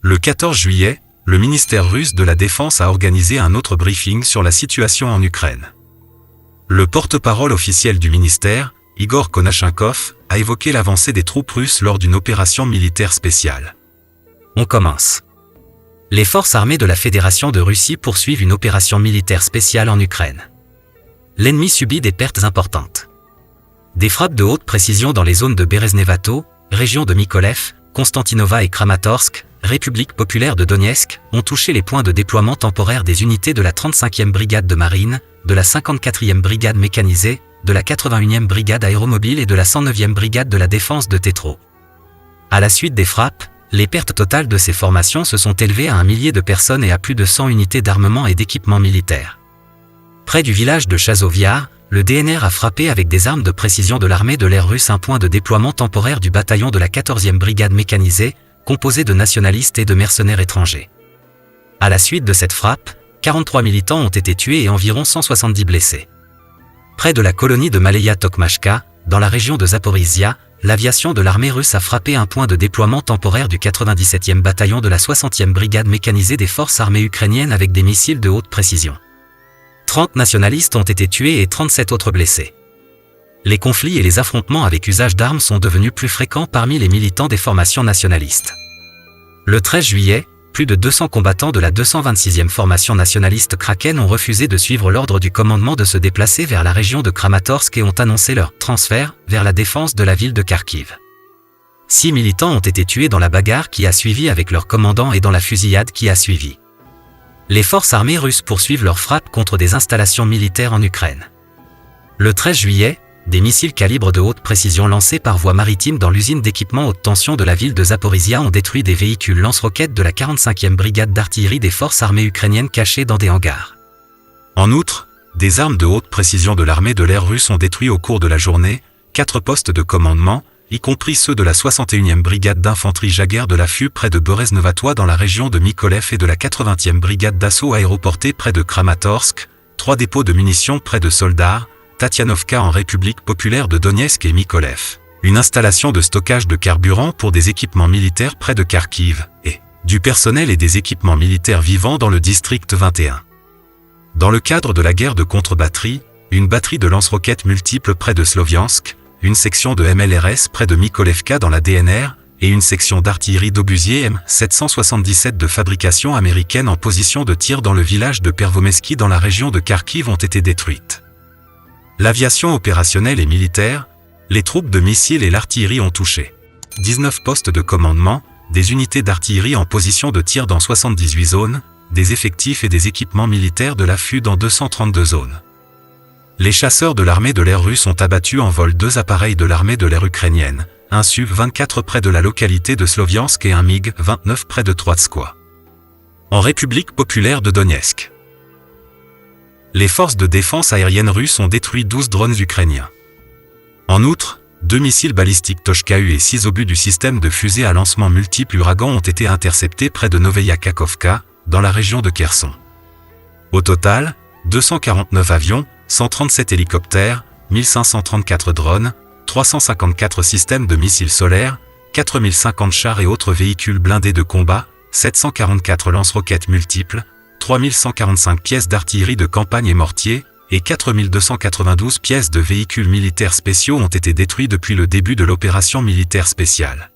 Le 14 juillet, le ministère russe de la Défense a organisé un autre briefing sur la situation en Ukraine. Le porte-parole officiel du ministère, Igor Konashenkov, a évoqué l'avancée des troupes russes lors d'une opération militaire spéciale. On commence. Les forces armées de la Fédération de Russie poursuivent une opération militaire spéciale en Ukraine. L'ennemi subit des pertes importantes. Des frappes de haute précision dans les zones de Bereznevato, région de Mykolaiv, Konstantinova et Kramatorsk, République populaire de Donetsk, ont touché les points de déploiement temporaire des unités de la 35e brigade de marine, de la 54e brigade mécanisée, de la 81e brigade aéromobile et de la 109e brigade de la défense de Tetro. À la suite des frappes, les pertes totales de ces formations se sont élevées à 1 millier de personnes et à plus de 100 unités d'armement et d'équipement militaire. Près du village de Chazovyar, le DNR a frappé avec des armes de précision de l'armée de l'air russe un point de déploiement temporaire du bataillon de la 14e brigade mécanisée, composé de nationalistes et de mercenaires étrangers. À la suite de cette frappe, 43 militants ont été tués et environ 170 blessés. Près de la colonie de Maleya Tokmachka, dans la région de Zaporizhia, l'aviation de l'armée russe a frappé un point de déploiement temporaire du 97e bataillon de la 60e brigade mécanisée des forces armées ukrainiennes avec des missiles de haute précision. 30 nationalistes ont été tués et 37 autres blessés. Les conflits et les affrontements avec usage d'armes sont devenus plus fréquents parmi les militants des formations nationalistes. Le 13 juillet, plus de 200 combattants de la 226e formation nationaliste Kraken ont refusé de suivre l'ordre du commandement de se déplacer vers la région de Kramatorsk et ont annoncé leur transfert vers la défense de la ville de Kharkiv. 6 militants ont été tués dans la bagarre qui a suivi avec leur commandant et dans la fusillade qui a suivi. Les forces armées russes poursuivent leurs frappes contre des installations militaires en Ukraine. Le 13 juillet, des missiles calibre de haute précision lancés par voie maritime dans l'usine d'équipement haute tension de la ville de Zaporizhia ont détruit des véhicules lance-roquettes de la 45e brigade d'artillerie des forces armées ukrainiennes cachés dans des hangars. En outre, des armes de haute précision de l'armée de l'air russe ont détruit au cours de la journée 4 postes de commandement, y compris ceux de la 61e brigade d'infanterie Jaguar de l'affût près de Bereznevato dans la région de Mykolaiv et de la 80e brigade d'assaut aéroportée près de Kramatorsk, 3 dépôts de munitions près de Soldar, Tatianovka en République populaire de Donetsk et Mykolaiv, une installation de stockage de carburant pour des équipements militaires près de Kharkiv, et du personnel et des équipements militaires vivant dans le district 21. Dans le cadre de la guerre de contre-batterie, une batterie de lance-roquettes multiples près de Sloviansk, une section de MLRS près de Mykolaiv dans la DNR, et une section d'artillerie d'obusier M777 de fabrication américaine en position de tir dans le village de Pervomeski dans la région de Kharkiv ont été détruites. L'aviation opérationnelle et militaire, les troupes de missiles et l'artillerie ont touché 19 postes de commandement, des unités d'artillerie en position de tir dans 78 zones, des effectifs et des équipements militaires de l'affût dans 232 zones. Les chasseurs de l'armée de l'air russe ont abattu en vol 2 appareils de l'armée de l'air ukrainienne, un Su-24 près de la localité de Sloviansk et un MiG-29 près de Troitskoye. En République populaire de Donetsk. Les forces de défense aérienne russes ont détruit 12 drones ukrainiens. En outre, 2 missiles balistiques Toshka-U et 6 obus du système de fusée à lancement multiple Uragan ont été interceptés près de Novaya Kakhovka, dans la région de Kherson. Au total, 249 avions, 137 hélicoptères, 1534 drones, 354 systèmes de missiles solaires, 4050 chars et autres véhicules blindés de combat, 744 lance-roquettes multiples, 3145 pièces d'artillerie de campagne et mortiers, et 4292 pièces de véhicules militaires spéciaux ont été détruits depuis le début de l'opération militaire spéciale.